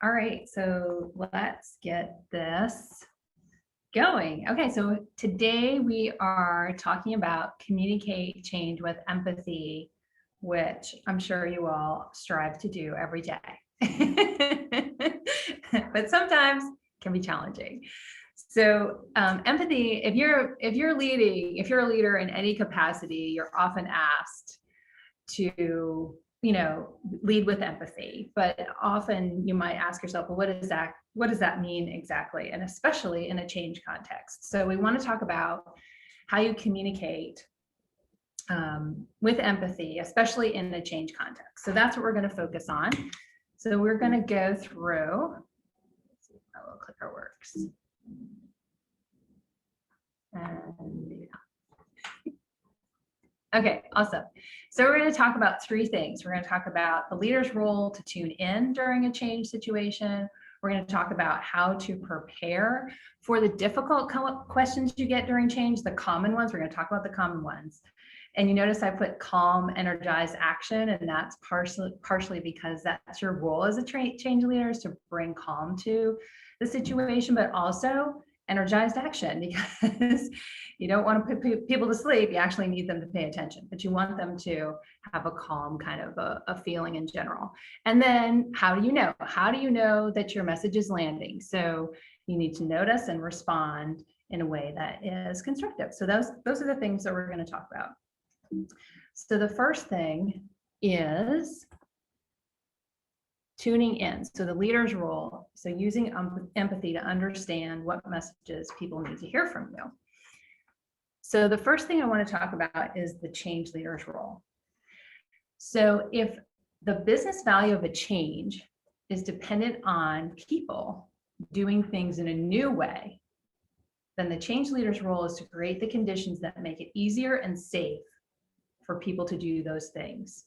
All right, so let's get this going. Okay, so today we are talking about communicate change with empathy, which I'm sure you all strive to do every day. But sometimes can be challenging. So empathy, if you're leading, if you're a leader in any capacity, you're often asked to lead with empathy, but often you might ask yourself, well, what does that mean exactly, and especially in a change context. So we want to talk about how you communicate with empathy, especially in a change context. So that's what we're going to focus on. So we're going to go through, let's see if my little clicker works, and okay, awesome. So we're going to talk about three things. We're going to talk about the leader's role to tune in during a change situation. We're going to talk about how to prepare for the difficult questions you get during change, the common ones. We're going to talk about the common ones. And you notice I put calm, energized action, and that's partially because that's your role as a change leader, is to bring calm to the situation, but also energized action, because you don't want to put people to sleep. You actually need them to pay attention, but you want them to have a calm kind of a feeling in general. And then how do you know? How do you know that your message is landing? So you need to notice and respond in a way that is constructive. So those are the things that we're going to talk about. So the first thing is tuning in. So the leader's role, so using empathy to understand what messages people need to hear from you. So the first thing I want to talk about is the change leader's role. So if the business value of a change is dependent on people doing things in a new way, then the change leader's role is to create the conditions that make it easier and safe for people to do those things,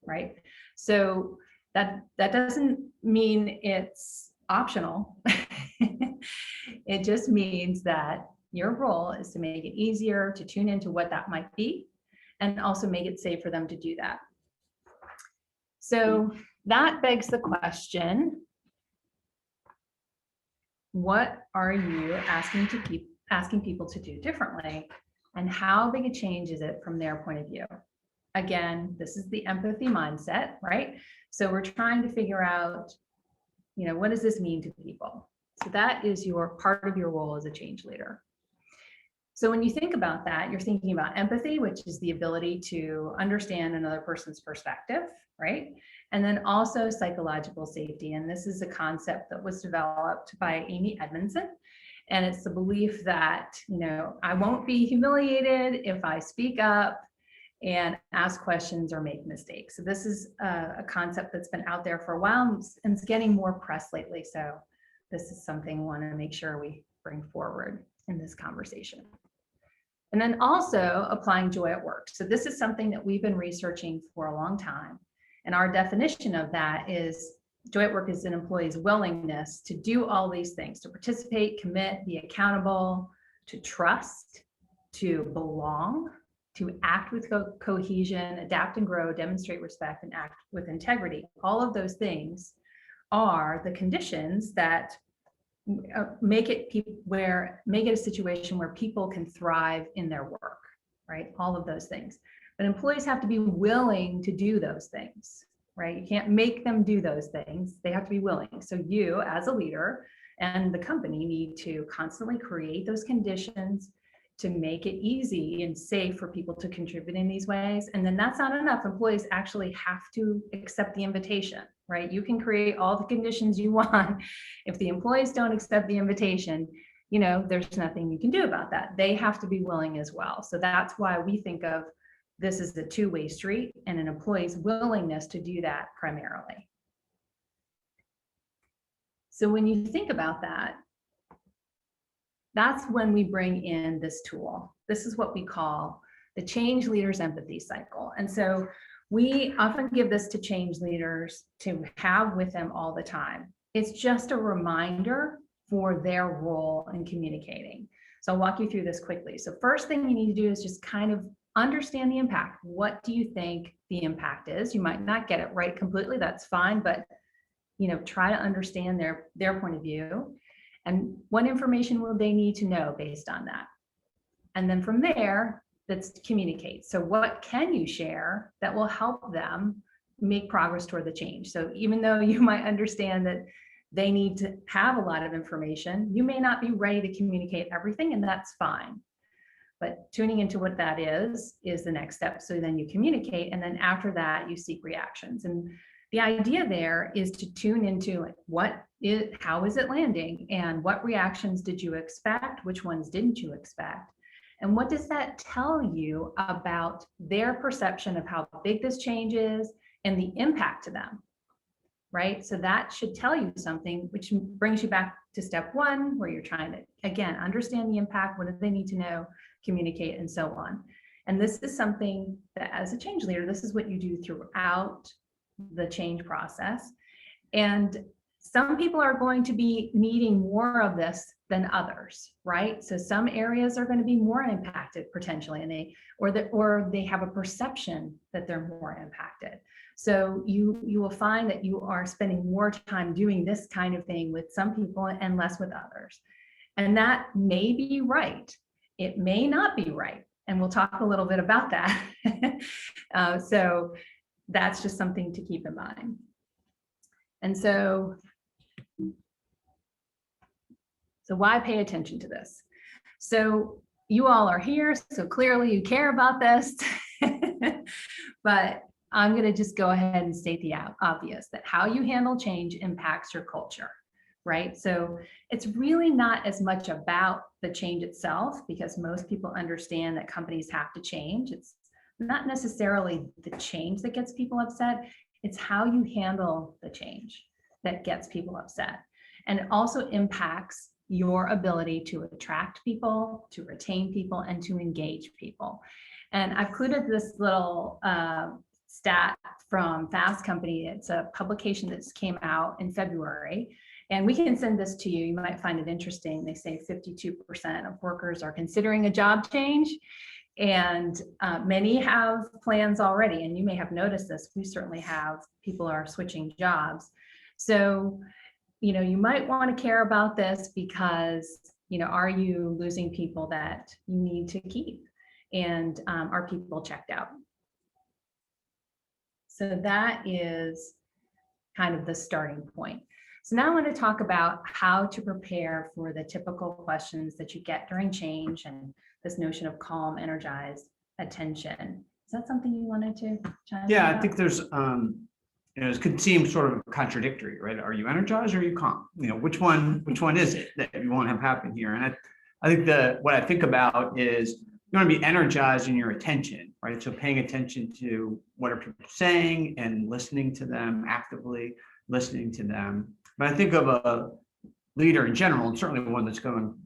right? So that doesn't mean it's optional. It just means that your role is to make it easier to tune into what that might be, and also make it safe for them to do that. So that begs the question, what are you asking people to do differently, and how big a change is it from their point of view? Again, this is the empathy mindset, right? So we're trying to figure out, what does this mean to people? So that is your part of your role as a change leader. So when you think about that, you're thinking about empathy, which is the ability to understand another person's perspective, right? And then also psychological safety. And this is a concept that was developed by Amy Edmondson. And it's the belief that, I won't be humiliated if I speak up and ask questions or make mistakes. So this is a concept that's been out there for a while, and it's getting more press lately. So this is something we want to make sure we bring forward in this conversation. And then also applying joy at work. So this is something that we've been researching for a long time. And our definition of that is joy at work is an employee's willingness to do all these things, to participate, commit, be accountable, to trust, to belong, to act with cohesion, adapt and grow, demonstrate respect, and act with integrity. All of those things are the conditions that make it a situation where people can thrive in their work, right? All of those things. But employees have to be willing to do those things, right? You can't make them do those things. They have to be willing. So you, as a leader, and the company need to constantly create those conditions to make it easy and safe for people to contribute in these ways. And then that's not enough. Employees actually have to accept the invitation, right? You can create all the conditions you want. If the employees don't accept the invitation, there's nothing you can do about that. They have to be willing as well. So that's why we think of this as a two-way street, and an employee's willingness to do that primarily. So when you think about that, that's when we bring in this tool. This is what we call the change leader's empathy cycle. And so we often give this to change leaders to have with them all the time. It's just a reminder for their role in communicating. So I'll walk you through this quickly. So first thing you need to do is just kind of understand the impact. What do you think the impact is? You might not get it right completely, that's fine, but try to understand their point of view, and what information will they need to know based on that. And then from there, let's communicate. So what can you share that will help them make progress toward the change? So even though you might understand that they need to have a lot of information, you may not be ready to communicate everything, and that's fine. But tuning into what that is the next step. So then you communicate, and then after that, you seek reactions. And the idea there is to tune into how is it landing, and what reactions did you expect? Which ones didn't you expect? And what does that tell you about their perception of how big this change is and the impact to them, right? So that should tell you something, which brings you back to step one, where you're trying to, again, understand the impact. What do they need to know, communicate, and so on. And this is something that, as a change leader, this is what you do throughout the change process. And some people are going to be needing more of this than others, right? So some areas are going to be more impacted potentially, and or they have a perception that they're more impacted. So you will find that you are spending more time doing this kind of thing with some people and less with others. And that may be right. It may not be right. And we'll talk a little bit about that. So that's just something to keep in mind. And so why pay attention to this? So you all are here, so clearly you care about this. But I'm going to just go ahead and state the obvious, that how you handle change impacts your culture, right? So it's really not as much about the change itself, because most people understand that companies have to change. It's not necessarily the change that gets people upset. It's how you handle the change that gets people upset. And it also impacts your ability to attract people, to retain people, and to engage people. And I've included this little stat from Fast Company. It's a publication that came out in February. And we can send this to you. You might find it interesting. They say 52% of workers are considering a job change. And many have plans already. And you may have noticed this. We certainly have. People are switching jobs. So you might want to care about this, because, are you losing people that you need to keep? And are people checked out? So that is kind of the starting point. So now I want to talk about how to prepare for the typical questions that you get during change, and this notion of calm, energized attention. Is that something you wanted to chime in about? I think there's it could seem sort of contradictory, right? Are you energized or are you calm? Which one is it that you want to have happen here? And I think what I think about is you want to be energized in your attention, right? So paying attention to what are people saying and listening to them, actively listening to them. But I think of a leader in general, and certainly one that's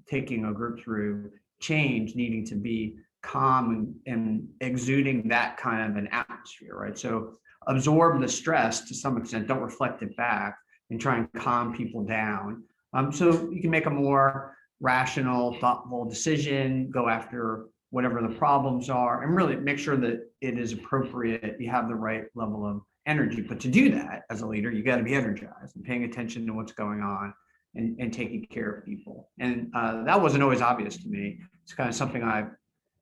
taking a group through change, needing to be calm and exuding that kind of an atmosphere, right? So absorb the stress to some extent, don't reflect it back, and try and calm people down. So you can make a more rational, thoughtful decision, go after whatever the problems are, and really make sure that it is appropriate. You have the right level of energy. But to do that as a leader, you got to be energized and paying attention to what's going on and taking care of people. And that wasn't always obvious to me. It's kind of something I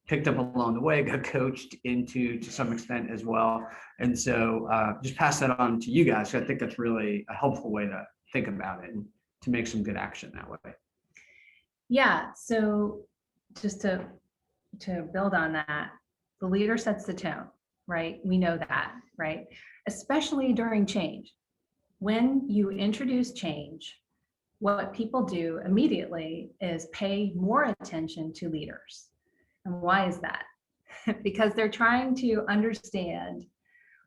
picked up along the way, got coached into to some extent as well. And so just pass that on to you guys. So I think that's really a helpful way to think about it and to make some good action that way. Yeah, so just to build on that, the leader sets the tone, right? We know that, right? Especially during change. When you introduce change, what people do immediately is pay more attention to leaders. And why is that? Because they're trying to understand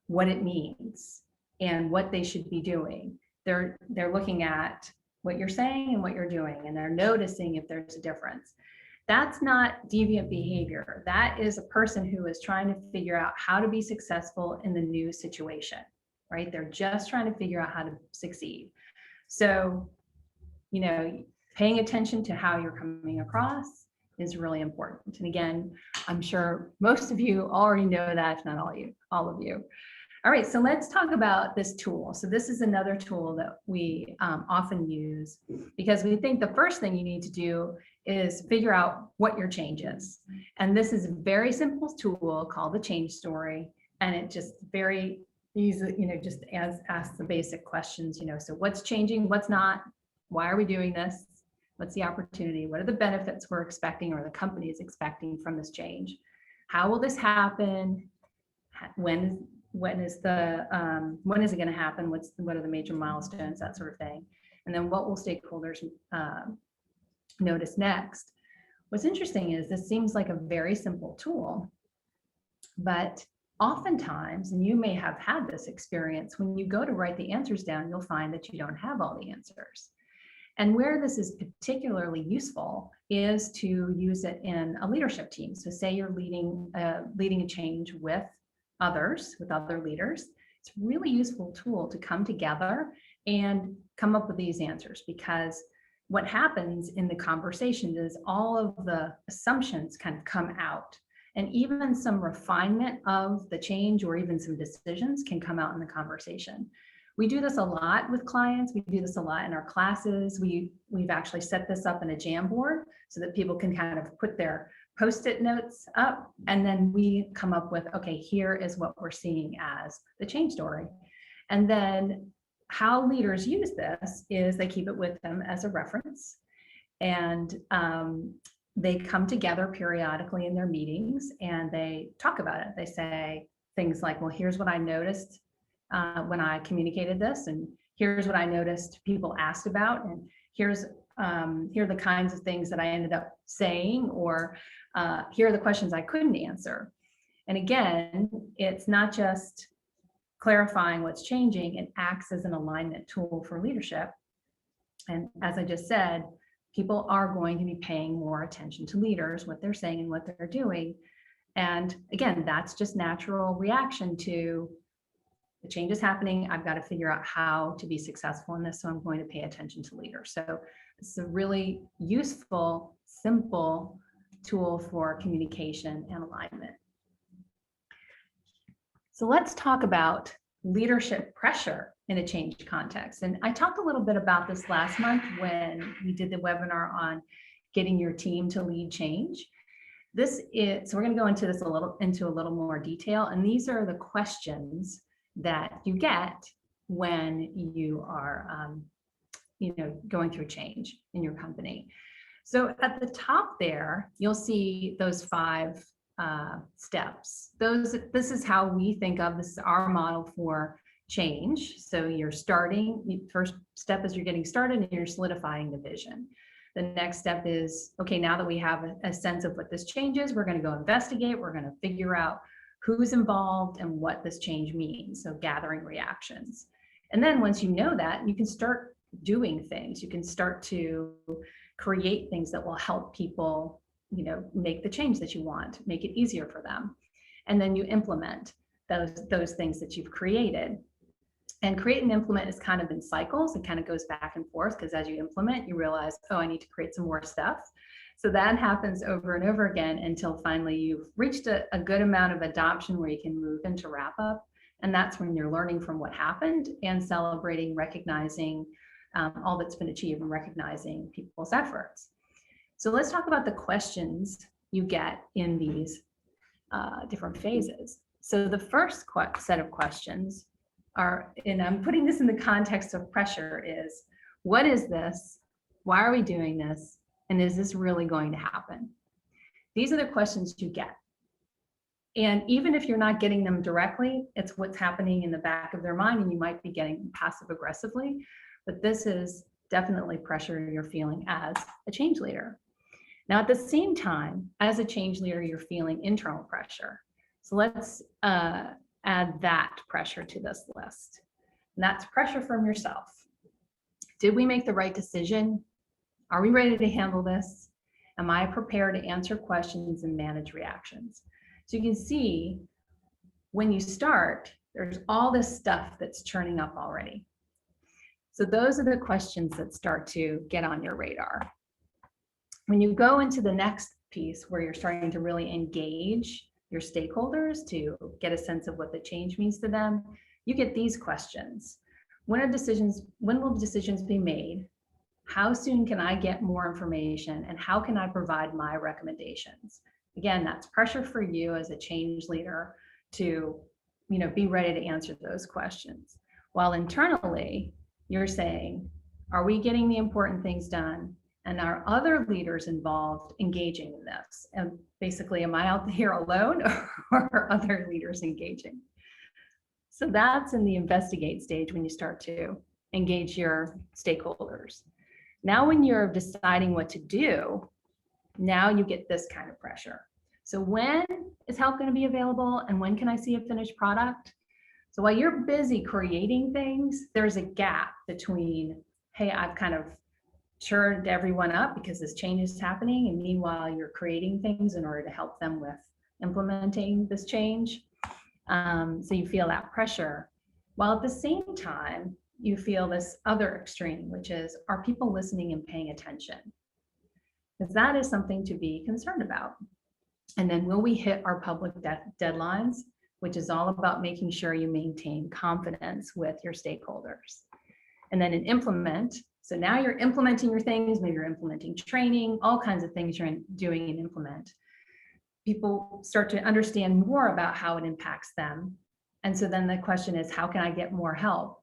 what it means and what they should be doing. They're looking at what you're saying and what you're doing, and they're noticing if there's a difference. That's not deviant behavior. That is a person who is trying to figure out how to be successful in the new situation, right? They're just trying to figure out how to succeed. So, paying attention to how you're coming across is really important. And again, I'm sure most of you already know that, if not all of you. All right, so let's talk about this tool. So this is another tool that we often use because we think the first thing you need to do is figure out what your change is. And this is a very simple tool called the change story. And it just very easy, just asks the basic questions, so what's changing, what's not, why are we doing this? What's the opportunity? What are the benefits we're expecting or the company is expecting from this change? How will this happen? When is it going to happen? What are the major milestones, that sort of thing. And then what will stakeholders notice next? What's interesting is this seems like a very simple tool, but oftentimes, and you may have had this experience, when you go to write the answers down, you'll find that you don't have all the answers. And where this is particularly useful is to use it in a leadership team. So say you're leading a change with others, with other leaders. It's a really useful tool to come together and come up with these answers, because what happens in the conversation is all of the assumptions kind of come out, and even some refinement of the change or even some decisions can come out in the conversation. We do this a lot with clients. We do this a lot in our classes. We've actually set this up in a Jamboard so that people can kind of put their Post-it notes up, and then we come up with, okay, here is what we're seeing as the change story. And then how leaders use this is they keep it with them as a reference, and they come together periodically in their meetings and they talk about it. They say things like, well, here's what I noticed when I communicated this, and here's what I noticed people asked about, and here are the kinds of things that I ended up saying, or here are the questions I couldn't answer. And again, it's not just clarifying what's changing, it acts as an alignment tool for leadership. And as I just said, people are going to be paying more attention to leaders, what they're saying and what they're doing. And again, that's just natural reaction to the change is happening. I've got to figure out how to be successful in this, so I'm going to pay attention to leaders. So it's a really useful, simple tool for communication and alignment. So let's talk about leadership pressure in a change context. And I talked a little bit about this last month when we did the webinar on getting your team to lead change. So we're going to go into this a little more detail. And these are the questions that you get when you are going through change in your company. So at the top there, you'll see those 5 steps. This is how we think of, this is our model for change. So you're starting, first step is you're getting started and you're solidifying the vision. The next step is, okay, now that we have a sense of what this change is, we're going to go investigate, we're going to figure out who's involved and what this change means. So gathering reactions. And then once you know that, you can start doing things. You can start to create things that will help people, make the change that you want, make it easier for them. And then you implement those things that you've created. And create and implement is kind of in cycles. It kind of goes back and forth, because as you implement, you realize, oh, I need to create some more stuff. So that happens over and over again until finally you've reached a good amount of adoption where you can move into wrap up. And that's when you're learning from what happened and celebrating, recognizing all that's been achieved and recognizing people's efforts. So let's talk about the questions you get in these different phases. So the first set of questions are, and I'm putting this in the context of pressure, is what is this? Why are we doing this? And is this really going to happen? These are the questions you get. And even if you're not getting them directly, it's what's happening in the back of their mind, and you might be getting passive aggressively, but this is definitely pressure you're feeling as a change leader. Now, at the same time, as a change leader, you're feeling internal pressure. So let's add that pressure to this list. And that's pressure from yourself. Did we make the right decision? Are we ready to handle this? Am I prepared to answer questions and manage reactions? So you can see when you start, there's all this stuff that's churning up already. So those are the questions that start to get on your radar. When you go into the next piece where you're starting to really engage your stakeholders to get a sense of what the change means to them, you get these questions. When will decisions be made? How soon can I get more information? And how can I provide my recommendations? Again, that's pressure for you as a change leader to, be ready to answer those questions. While internally, you're saying, are we getting the important things done? And are other leaders involved engaging in this? And basically, am I out here alone or are other leaders engaging? So that's in the investigate stage when you start to engage your stakeholders. Now, when you're deciding what to do, now you get this kind of pressure. So when is help going to be available and when can I see a finished product? So while you're busy creating things, there's a gap between, hey, I've kind of churned everyone up because this change is happening. And meanwhile, you're creating things in order to help them with implementing this change. So you feel that pressure, while at the same time, you feel this other extreme, which is, are people listening and paying attention? Because that is something to be concerned about. And then will we hit our public deadlines, which is all about making sure you maintain confidence with your stakeholders. And then in implement, so now you're implementing your things, maybe you're implementing training, all kinds of things you're doing in implement. People start to understand more about how it impacts them. And so then the question is, how can I get more help?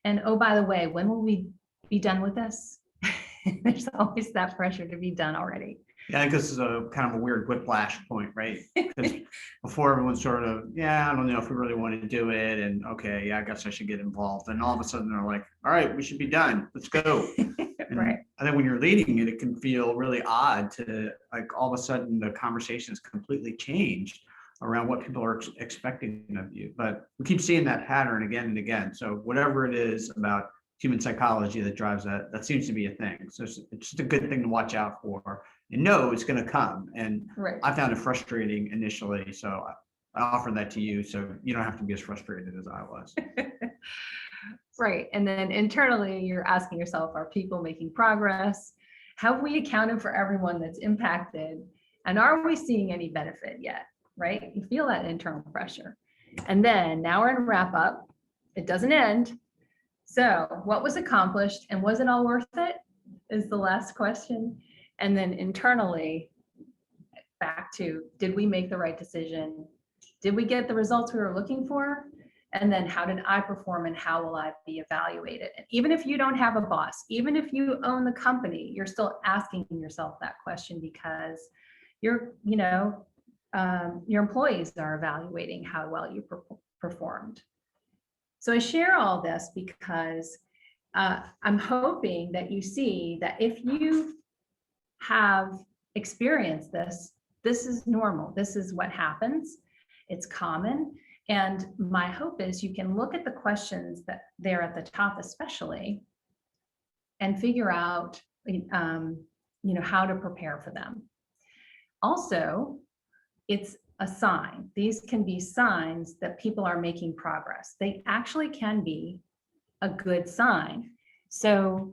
And oh, by the way, when will we be done with this? There's always that pressure to be done already. Yeah, I think this is a kind of a weird whiplash point, right? Because before everyone's sort of, yeah, I don't know if we really want to do it. And okay, yeah, I guess I should get involved. And all of a sudden they're like, all right, we should be done. Let's go. Right. I think when you're leading it, it can feel really odd to, like, all of a sudden the conversation is completely changed around what people are expecting of you. But we keep seeing that pattern again and again. So whatever it is about human psychology that drives that, that seems to be a thing. So it's just a good thing to watch out for and know it's going to come. And Right. I found it frustrating initially. So I offer that to you so you don't have to be as frustrated as I was. Right. And then internally, you're asking yourself, are people making progress? Have we accounted for everyone that's impacted? And are we seeing any benefit yet? Right? You feel that internal pressure. And then now we're in wrap up. It doesn't end. So what was accomplished and was it all worth it? Is the last question. And then internally, back to, did we make the right decision? Did we get the results we were looking for? And then how did I perform and how will I be evaluated? And even if you don't have a boss, even if you own the company, you're still asking yourself that question because your employees are evaluating how well you performed. So I share all this because I'm hoping that you see that if you have experienced this, this is normal. This is what happens. It's common. And my hope is you can look at the questions that they're at the top, especially, and figure out, how to prepare for them. Also, it's a sign. These can be signs that people are making progress. They actually can be a good sign. So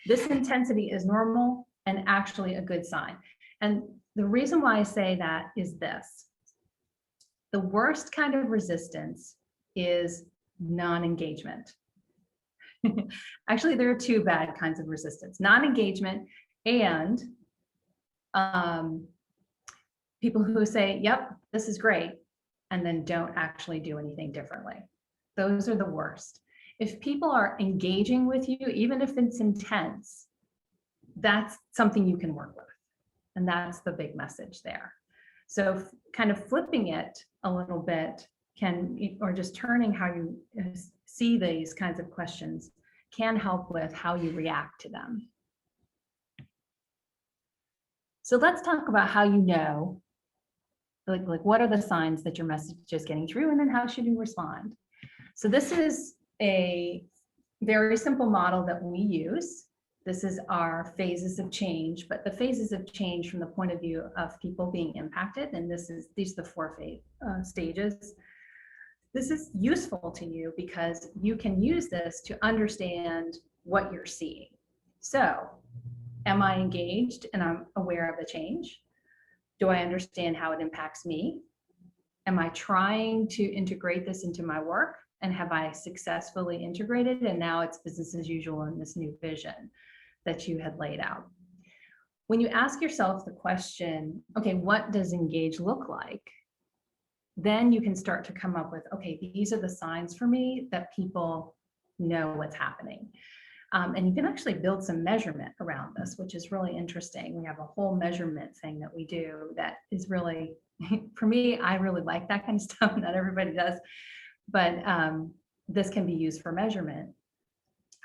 this intensity is normal and actually a good sign. And the reason why I say that is this. The worst kind of resistance is non-engagement. Actually, there are two bad kinds of resistance: non-engagement and people who say, yep, this is great, and then don't actually do anything differently. Those are the worst. If people are engaging with you, even if it's intense, that's something you can work with. And that's the big message there. So kind of flipping it a little bit or just turning how you see these kinds of questions can help with how you react to them. So let's talk about how you know, like what are the signs that your message is getting through, and then how should you respond? So this is a very simple model that we use. This is our phases of change, but the phases of change from the point of view of people being impacted, and these are the four stages. This is useful to you because you can use this to understand what you're seeing. So, am I engaged and I'm aware of the change? Do I understand how it impacts me? Am I trying to integrate this into my work? And have I successfully integrated? And now it's business as usual in this new vision that you had laid out. When you ask yourself the question, okay, what does engage look like? Then you can start to come up with, okay, these are the signs for me that people know what's happening. And you can actually build some measurement around this, which is really interesting. We have a whole measurement thing that we do that is really, for me, I really like that kind of stuff. Not everybody does, but this can be used for measurement.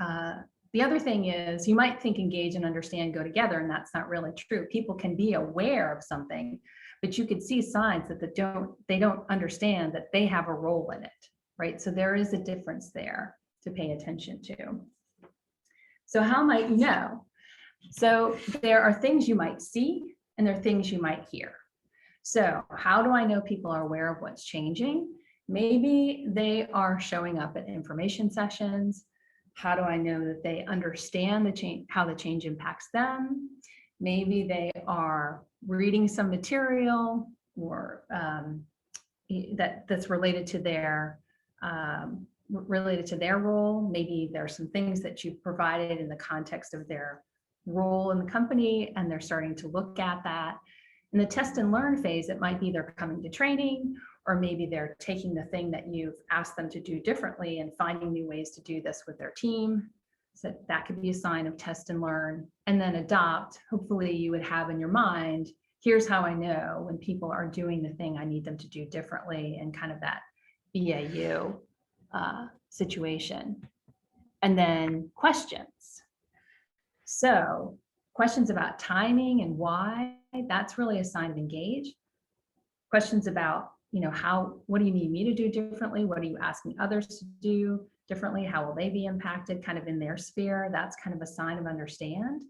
The other thing is you might think engage and understand go together, and that's not really true. People can be aware of something, but you could see signs that they don't understand that they have a role in it, right? So there is a difference there to pay attention to. So how might you know? So there are things you might see and there are things you might hear. So how do I know people are aware of what's changing? Maybe they are showing up at information sessions. How do I know that they understand the change, how the change impacts them? Maybe they are reading some material or that's related to their role. Maybe there are some things that you've provided in the context of their role in the company, and they're starting to look at that. In the test and learn phase, it might be they're coming to training, or maybe they're taking the thing that you've asked them to do differently and finding new ways to do this with their team. So that could be a sign of test and learn. And then adopt, hopefully you would have in your mind, here's how I know when people are doing the thing I need them to do differently, and kind of that BAU situation. And then questions. So questions about timing and why, that's really a sign of engage. Questions about, what do you need me to do differently? What are you asking others to do differently? How will they be impacted kind of in their sphere? That's kind of a sign of understand.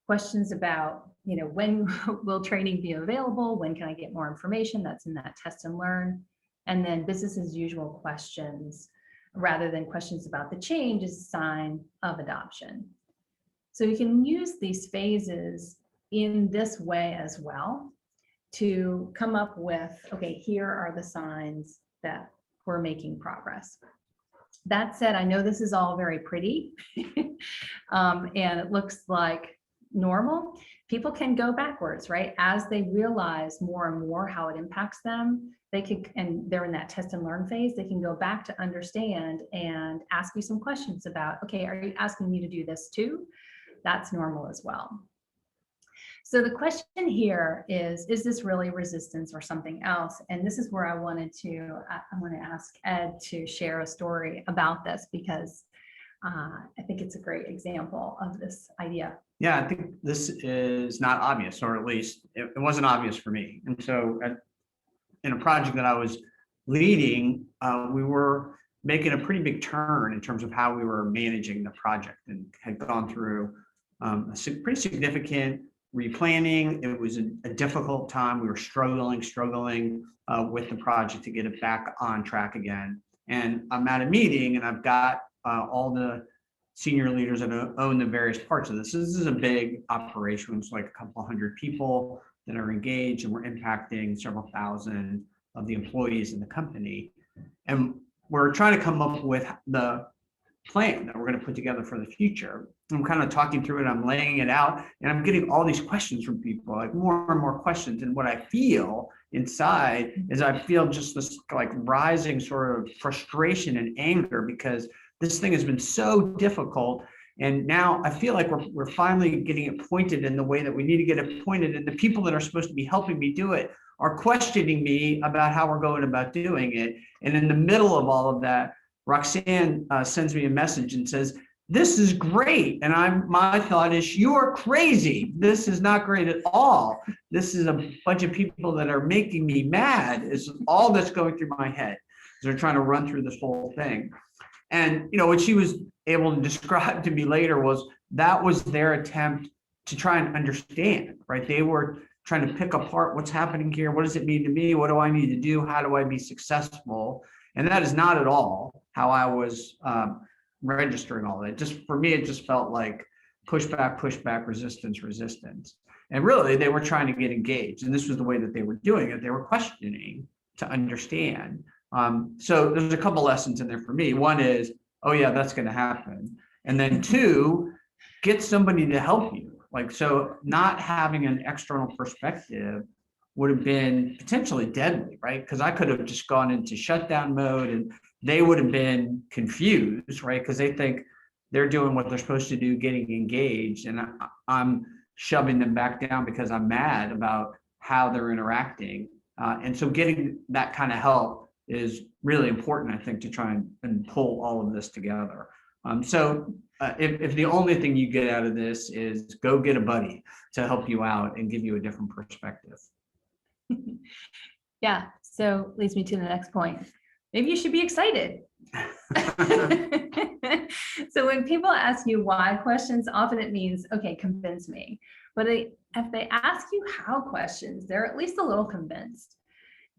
Questions about, when will training be available? When can I get more information? That's in that test and learn. And then business as usual questions, rather than questions about the change, is a sign of adoption. So you can use these phases in this way as well to come up with, okay, here are the signs that we're making progress. That said, I know this is all very pretty and it looks like normal. People can go backwards, right? As they realize more and more how it impacts them, they could, and they're in that test and learn phase, they can go back to understand and ask you some questions about, okay, are you asking me to do this too? That's normal as well. So the question here is this really resistance or something else? And this is where I want to ask Ed to share a story about this, because I think it's a great example of this idea. Yeah, I think this is not obvious, or at least it wasn't obvious for me. And so in a project that I was leading, we were making a pretty big turn in terms of how we were managing the project, and had gone through a pretty significant replanning. It was a difficult time. We were struggling with the project to get it back on track again. And I'm at a meeting, and I've got all the senior leaders that own the various parts of this. This is a big operation. It's like a couple hundred people that are engaged, and we're impacting several thousand of the employees in the company. And we're trying to come up with the plan that we're going to put together for the future. I'm kind of talking through it, I'm laying it out, and I'm getting all these questions from people, like more and more questions. And what I feel inside is I feel just this like rising sort of frustration and anger, because this thing has been so difficult. And now I feel like we're finally getting it pointed in the way that we need to get it pointed. And the people that are supposed to be helping me do it are questioning me about how we're going about doing it. And in the middle of all of that, Roxanne sends me a message and says, "This is great." And my thought is, "You're crazy. This is not great at all. This is a bunch of people that are making me mad," is all that's going through my head. They're trying to run through this whole thing. And what she was able to describe to me later was that was their attempt to try and understand, right? They were trying to pick apart what's happening here. What does it mean to me? What do I need to do? How do I be successful? And that is not at all how I was registering all that. Just for me, it just felt like pushback, resistance. And really, they were trying to get engaged. And this was the way that they were doing it. They were questioning to understand. So there's a couple lessons in there for me. One is, oh yeah, that's going to happen. And then two, get somebody to help you. Like, so not having an external perspective would have been potentially deadly, right? Because I could have just gone into shutdown mode and they would have been confused, right? Because they think they're doing what they're supposed to do, getting engaged, and I'm shoving them back down because I'm mad about how they're interacting. And so getting that kind of help is really important, I think, to try and pull all of this together. If the only thing you get out of this is go get a buddy to help you out and give you a different perspective. Yeah, so leads me to the next point. Maybe you should be excited. So when people ask you why questions, often it means, okay, convince me. But if they ask you how questions, they're at least a little convinced,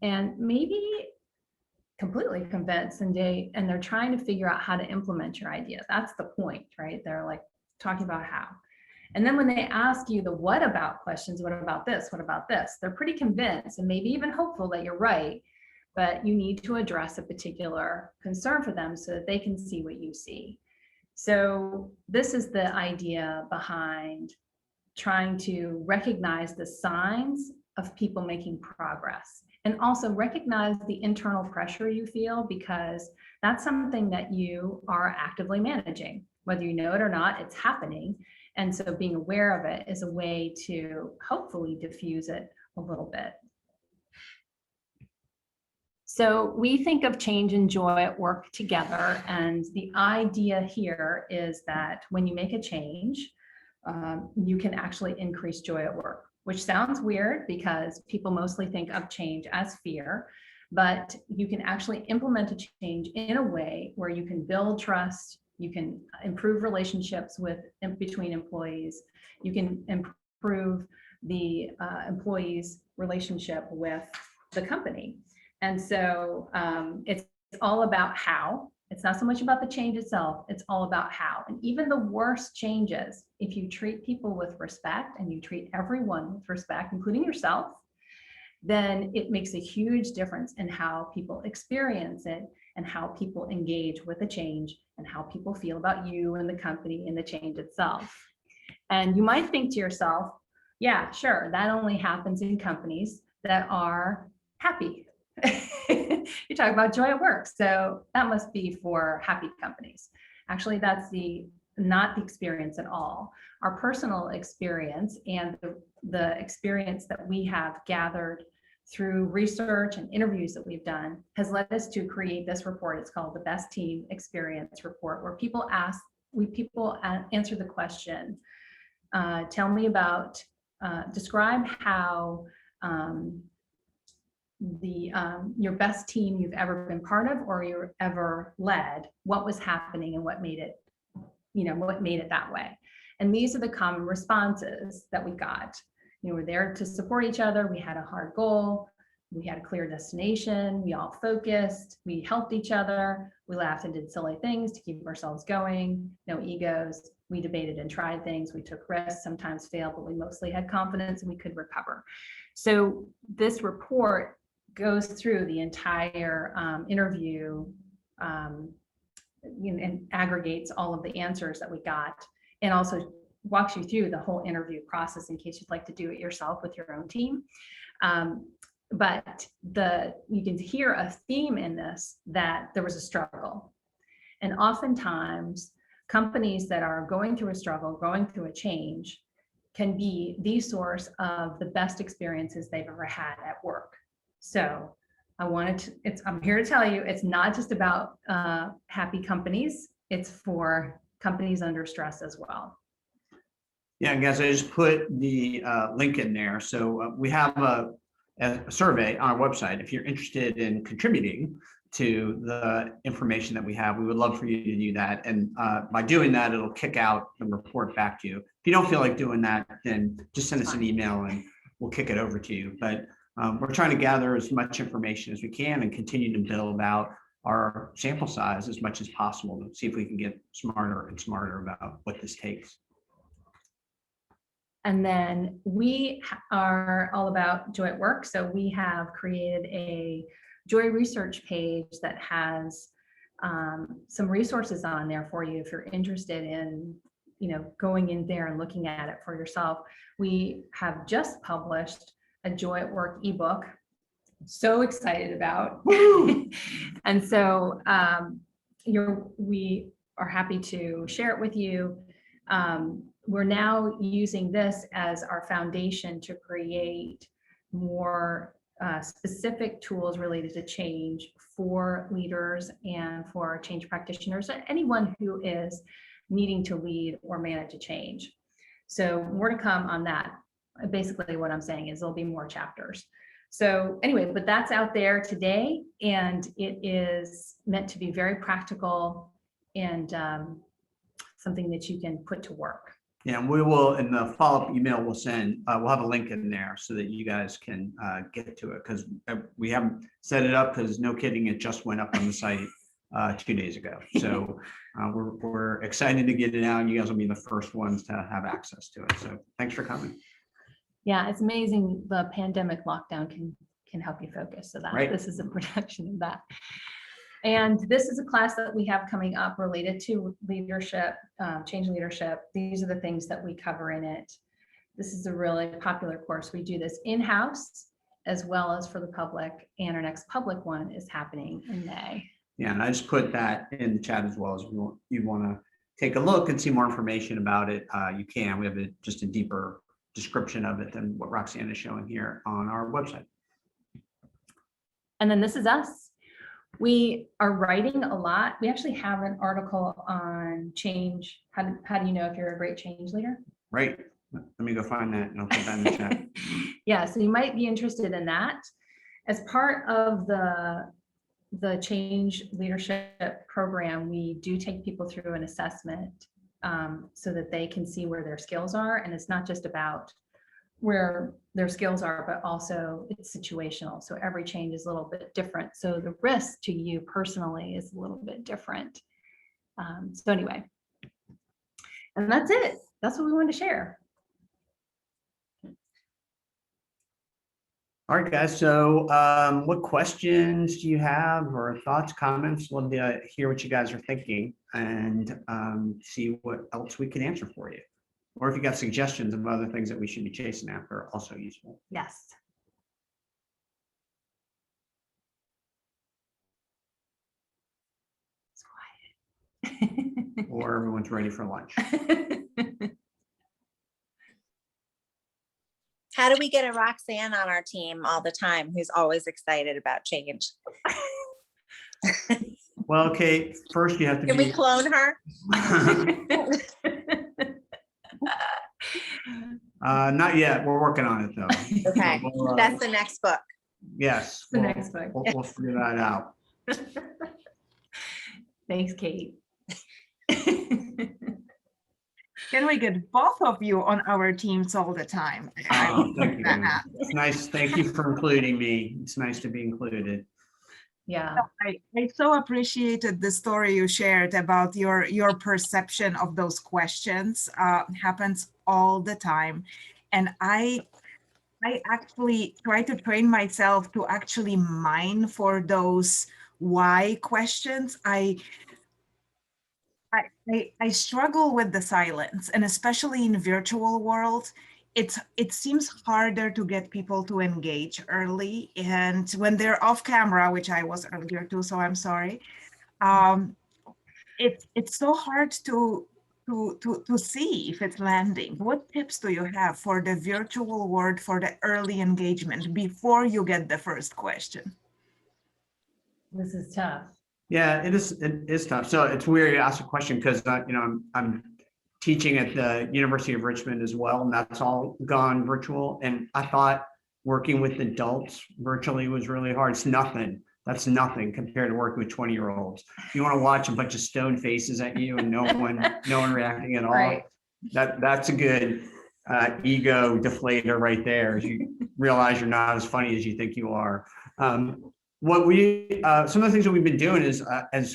and maybe completely convinced, and they're trying to figure out how to implement your idea. That's the point, right? They're like talking about how. And then when they ask you the what about questions, what about this? What about this? They're pretty convinced and maybe even hopeful that you're right, but you need to address a particular concern for them so that they can see what you see. So this is the idea behind trying to recognize the signs of people making progress, and also recognize the internal pressure you feel, because that's something that you are actively managing. Whether you know it or not, it's happening. And so being aware of it is a way to hopefully diffuse it a little bit. So we think of change and joy at work together. And the idea here is that when you make a change, you can actually increase joy at work, which sounds weird because people mostly think of change as fear, but you can actually implement a change in a way where you can build trust, you can improve relationships between employees, you can improve the employees' relationship with the company. And so it's all about how. It's not so much about the change itself, it's all about how. And even the worst changes, if you treat people with respect and you treat everyone with respect, including yourself, then it makes a huge difference in how people experience it and how people engage with the change and how people feel about you and the company and the change itself. And you might think to yourself, yeah, sure, that only happens in companies that are happy. You talk about joy at work, so that must be for happy companies. Actually, that's not the experience at all. Our personal experience and the experience that we have gathered through research and interviews that we've done has led us to create this report. It's called the Best Team Experience Report, where people answer the question, tell me about, describe how your best team you've ever been part of or you've ever led, what was happening and what made it that way. And these are the common responses that we got. We're there to support each other. We had a hard goal. We had a clear destination. We all focused. We helped each other. We laughed and did silly things to keep ourselves going. No egos. We debated and tried things. We took risks, sometimes failed, but we mostly had confidence and we could recover. So this report goes through the entire interview and aggregates all of the answers that we got, and also walks you through the whole interview process in case you'd like to do it yourself with your own team. But you can hear a theme in this, that there was a struggle. And oftentimes companies that are going through a struggle, going through a change, can be the source of the best experiences they've ever had at work. So I'm here to tell you, it's not just about happy companies, it's for companies under stress as well. Yeah, guys, I just put the link in there. So we have a survey on our website. If you're interested in contributing to the information that we have, we would love for you to do that. And by doing that, it'll kick out the report back to you. If you don't feel like doing that, then just send us an email and we'll kick it over to you. But we're trying to gather as much information as we can and continue to build out our sample size as much as possible to see if we can get smarter and smarter about what this takes. And then we are all about joy at work. So we have created a Joy Research page that has some resources on there for you if you're interested in, going in there and looking at it for yourself. We have just published a Joy at Work ebook. So excited about. And so we are happy to share it with you. We're now using this as our foundation to create more specific tools related to change for leaders and for change practitioners, anyone who is needing to lead or manage a change. So more to come on that. Basically what I'm saying is there'll be more chapters. So anyway, but that's out there today, and it is meant to be very practical and something that you can put to work. Yeah, and we will, in the follow-up email we'll send, we'll have a link in there so that you guys can get to it, because we haven't set it up, because no kidding, it just went up on the site 2 days ago. So we're excited to get it out, and you guys will be the first ones to have access to it. So thanks for coming. Yeah, it's amazing. The pandemic lockdown can help you focus. So that Right. This is a production of that. And this is a class that we have coming up related to leadership, change leadership. These are the things that we cover in it. This is a really popular course. We do this in-house as well as for the public, and our next public one is happening in May. Yeah, and I just put that in the chat as well. As you want to take a look and see more information about it, you can. We have just a deeper description of it than what Roxanne is showing here on our website. And then this is us. We are writing a lot. We actually have an article on change. How do you know if you're a great change leader? Right. Let me go find that and I'll put that in the chat. Yeah, so you might be interested in that. As part of the change leadership program, we do take people through an assessment so that they can see where their skills are. And it's not just about where their skills are, but also it's situational. So every change is a little bit different. So the risk to you personally is a little bit different. So anyway, and that's it. That's what we wanted to share. All right, guys. So what questions do you have, or thoughts, comments? Love to hear what you guys are thinking and see what else we can answer for you. Or if you got suggestions of other things that we should be chasing after, also useful. Yes. It's quiet. Or everyone's ready for lunch. How do we get a Roxanne on our team all the time who's always excited about change? Well, okay, first you have to Can we clone her? Not yet. We're working on it though. Okay, We'll, that's the next book. yes. The we'll- next book. We'll figure that out. Thanks, Kate. Can we get both of you on our teams all the time? Oh, thank you. that. It's nice. Thank you for including me. It's nice to be included. Yeah. I so appreciated the story you shared about your perception of those questions. Happens all the time. And I actually try to train myself to actually mine for those why questions. I struggle with the silence, and especially in virtual world, it seems harder to get people to engage early. And when they're off camera, which I was earlier too, so I'm sorry. It's so hard to see if it's landing. What tips do you have for the virtual world for the early engagement before you get the first question? This is tough. Yeah, it is tough. So it's weird you ask a question because I'm teaching at the University of Richmond as well, and that's all gone virtual. And I thought working with adults virtually was really hard. It's nothing. That's nothing compared to working with 20-year-olds. You want to watch a bunch of stone faces at you and no one reacting at all. Right. That's a good ego deflator right there. As you realize you're not as funny as you think you are. What some of the things that we've been doing is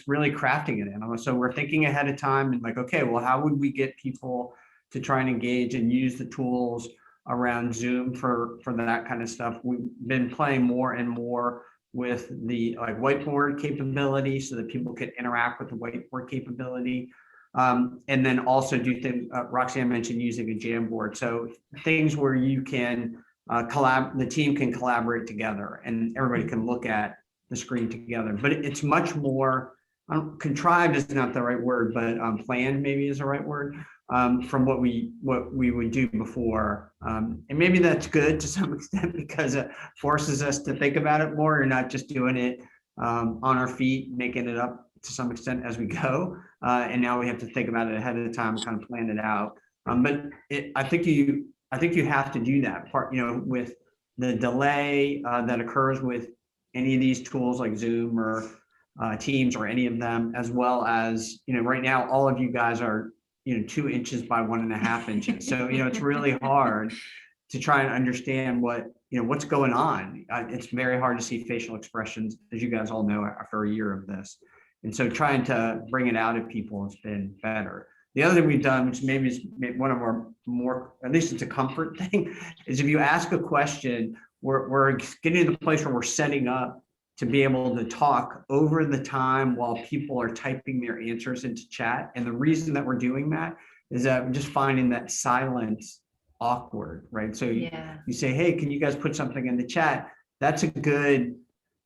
really crafting it in. So we're thinking ahead of time and like, okay, well, how would we get people to try and engage and use the tools around Zoom for that kind of stuff? We've been playing more and more with the like whiteboard capability so that people could interact with the whiteboard capability. And then also do things, Roxanne mentioned using a Jamboard. So things where you can the team can collaborate together and everybody can look at the screen together. But it's much more, contrived is not the right word, but planned maybe is the right word, from what we would do before. And maybe that's good to some extent because it forces us to think about it more. You're not just doing it on our feet, making it up to some extent as we go. And now we have to think about it ahead of the time and kind of plan it out. But I think you have to do that part, with the delay that occurs with any of these tools like Zoom or Teams or any of them, as well as, right now, all of you guys are, 2 inches by 1.5 inches. So, it's really hard to try and understand what's going on. It's very hard to see facial expressions, as you guys all know, after a year of this. And so trying to bring it out at people has been better. The other thing we've done, which maybe is one of our more, at least it's a comfort thing, is if you ask a question, we're getting to the place where we're setting up to be able to talk over the time while people are typing their answers into chat. And the reason that we're doing that is that we're just finding that silence awkward, right? So you say, hey, can you guys put something in the chat? That's a good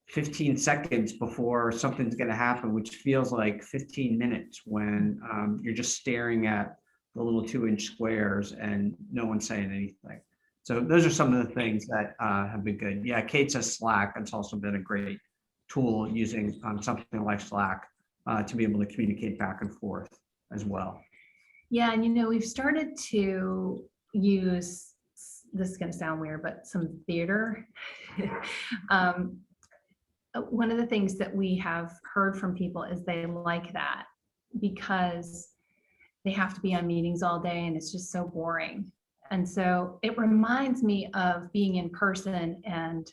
15 seconds before something's going to happen, which feels like 15 minutes when you're just staring at the little 2-inch squares and no one's saying anything. So those are some of the things that have been good. Yeah, Kate says Slack. It's also been a great tool using something like Slack to be able to communicate back and forth as well. Yeah, and we've started to use, this is going to sound weird, but some theater. One of the things that we have heard from people is they like that because they have to be on meetings all day and it's just so boring. And so it reminds me of being in person, and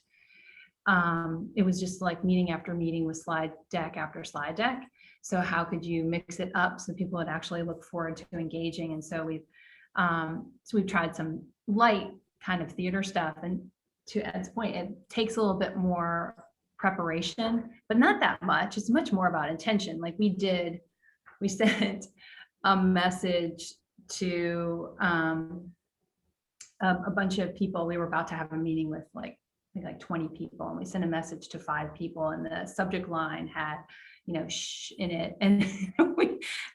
it was just like meeting after meeting with slide deck after slide deck. So how could you mix it up so people would actually look forward to engaging? And so we've tried some light kind of theater stuff. And to Ed's point, it takes a little bit more preparation, but not that much. It's much more about intention. Like we sent a message to a bunch of people. We were about to have a meeting with like 20 people, and we sent a message to 5 people, and the subject line had shh in it, and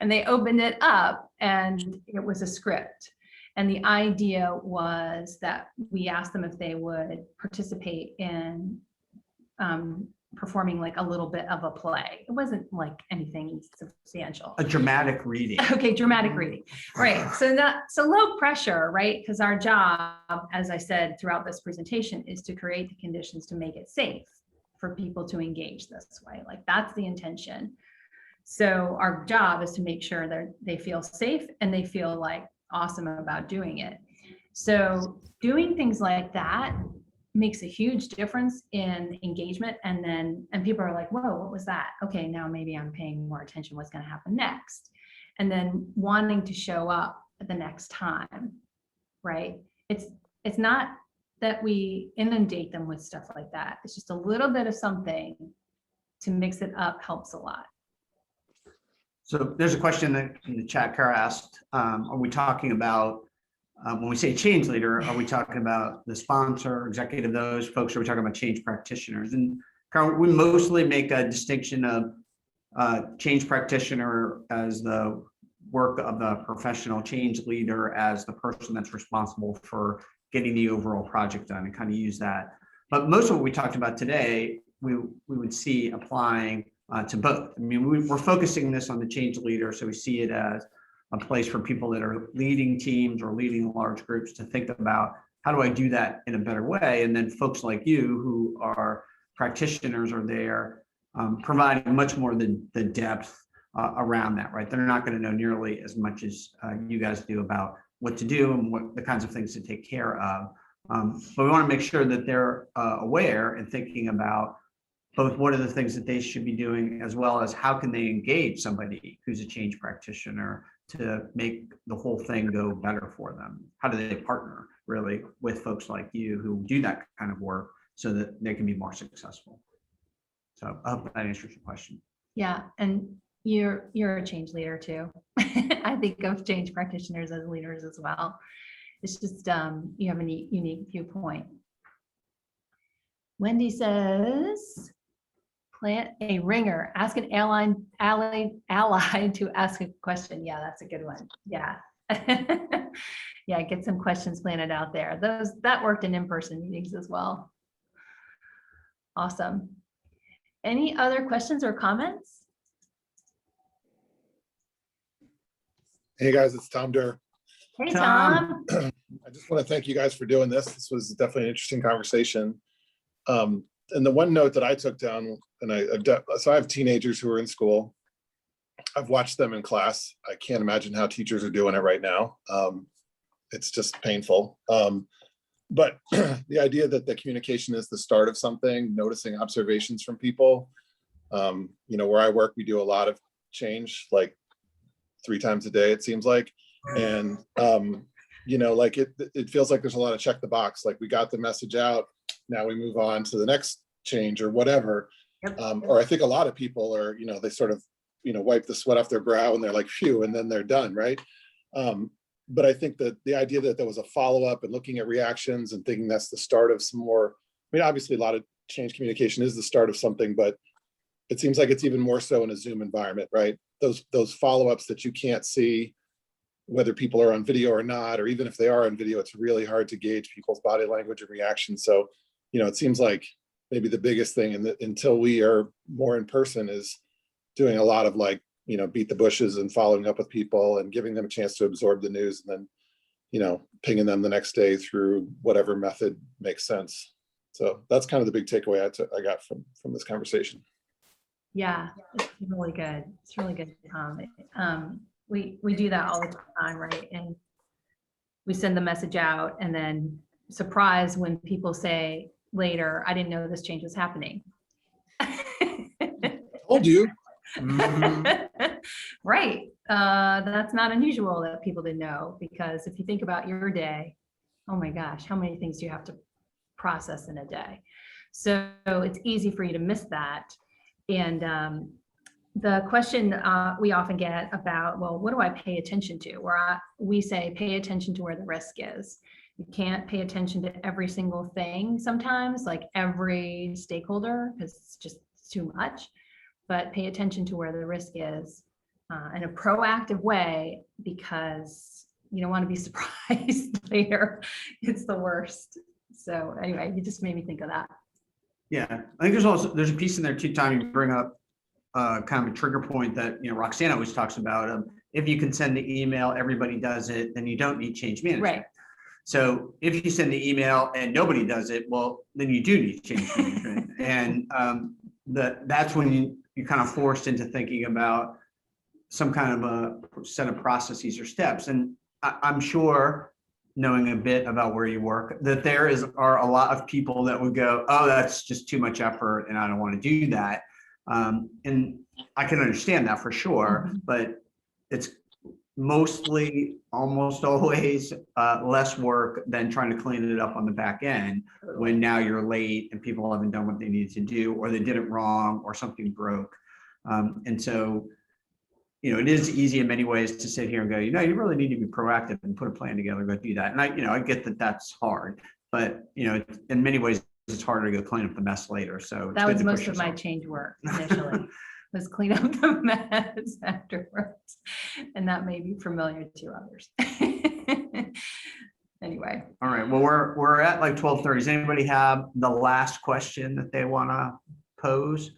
and they opened it up and it was a script. And the idea was that we asked them if they would participate in performing like a little bit of a play. It wasn't like anything substantial. A dramatic reading. Okay, dramatic reading. Right. So low pressure, right? Because our job, as I said throughout this presentation, is to create the conditions to make it safe for people to engage this way. Like that's the intention. So our job is to make sure that they feel safe and they feel like awesome about doing it. So doing things like that makes a huge difference in engagement. And people are like, whoa, what was that? Okay, now maybe I'm paying more attention. What's going to happen next? And then wanting to show up the next time, right? It's not that we inundate them with stuff like that. It's just a little bit of something to mix it up helps a lot. So there's a question that in the chat Kara asked, are we talking about, when we say change leader, are we talking about the sponsor, executive, those folks, or are we talking about change practitioners? And Kara, we mostly make a distinction of change practitioner as the work of the professional, change leader as the person that's responsible for getting the overall project done, and kind of use that. But most of what we talked about today, we would see applying to both. I mean, we're focusing this on the change leader, so we see it as a place for people that are leading teams or leading large groups to think about, how do I do that in a better way? And then folks like you who are practitioners are there providing much more than the depth around that, right? They're not going to know nearly as much as you guys do about what to do and what the kinds of things to take care of. But we want to make sure that they're aware and thinking about both what are the things that they should be doing, as well as how can they engage somebody who's a change practitioner to make the whole thing go better for them. How do they partner really with folks like you who do that kind of work so that they can be more successful? So I hope that answers your question. Yeah, and you're a change leader too. I think of change practitioners as leaders as well. It's just you have a unique viewpoint. Wendy says, plant a ringer, ask an ally to ask a question. Yeah, that's a good one. Yeah. Yeah, get some questions planted out there. That worked in in-person meetings as well. Awesome. Any other questions or comments? Hey guys, it's Tom Durr. Hey, Tom. Tom. I just want to thank you guys for doing this. This was definitely an interesting conversation. And the one note that I took down, and so I have teenagers who are in school. I've watched them in class. I can't imagine how teachers are doing it right now. It's just painful. But the idea that the communication is the start of something, noticing observations from people. Where I work, we do a lot of change, like 3 times a day, it seems like. And, it feels like there's a lot of check the box, like we got the message out, now we move on to the next change or whatever. Or I think a lot of people are, they sort of, wipe the sweat off their brow and they're like, phew, and then they're done, right? But I think that the idea that there was a follow-up and looking at reactions and thinking that's the start of some more, obviously a lot of change communication is the start of something, but it seems like it's even more so in a Zoom environment, right? Those follow-ups that you can't see, whether people are on video or not, or even if they are on video, it's really hard to gauge people's body language and reaction. So, it seems like maybe the biggest thing until we are more in person is doing a lot of beat the bushes and following up with people and giving them a chance to absorb the news and then, pinging them the next day through whatever method makes sense. So that's kind of the big takeaway I got from this conversation. Yeah, it's really good. It's really good, Tom. We do that all the time, right? And we send the message out and then surprise when people say later, I didn't know this change was happening. Told you. Right. That's not unusual that people didn't know, because if you think about your day, oh my gosh, how many things do you have to process in a day? So it's easy for you to miss that. And the question we often get about, well, what do I pay attention to? We say, pay attention to where the risk is. You can't pay attention to every single thing sometimes, like every stakeholder, because it's just too much, but pay attention to where the risk is in a proactive way, because you don't want to be surprised later. It's the worst. So anyway, you just made me think of that. Yeah, I think there's a piece in there too, Tom, you bring up kind of a trigger point that, Roxanne always talks about. If you can send the email, everybody does it, then you don't need change management. Right. So if you send the email and nobody does it, well, then you do need change management. And that's when you're kind of forced into thinking about some kind of a set of processes or steps. And I'm sure, knowing a bit about where you work, that there are a lot of people that would go, oh, that's just too much effort and I don't want to do that. And I can understand that for sure, but it's mostly, almost always less work than trying to clean it up on the back end when now you're late and people haven't done what they needed to do, or they did it wrong, or something broke. And so, it is easy in many ways to sit here and go, you really need to be proactive and put a plan together, go do that. And I get that that's hard, but in many ways it's harder to go clean up the mess later. So That was most of my change work initially, was clean up the mess afterwards. And that may be familiar to others. Anyway. All right. Well, we're at like 12:30. Does anybody have the last question that they want to pose?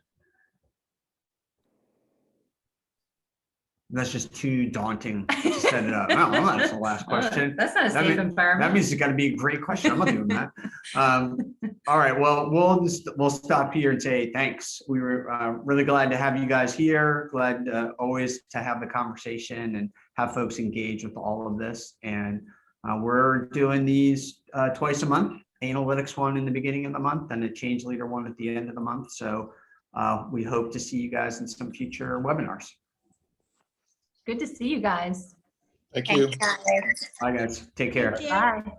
That's just too daunting to set it up. No, that's the last question. That's not a safe environment. That means it's got to be a great question. I'm not doing that. All right. Well, we'll stop here and say thanks. We were really glad to have you guys here. Glad always to have the conversation and have folks engage with all of this. And we're doing these twice a month. Analytics one in the beginning of the month and a change leader one at the end of the month. So we hope to see you guys in some future webinars. Good to see you guys. Thank you. Thanks, guys. Bye, guys. Take care. Thank you. Bye.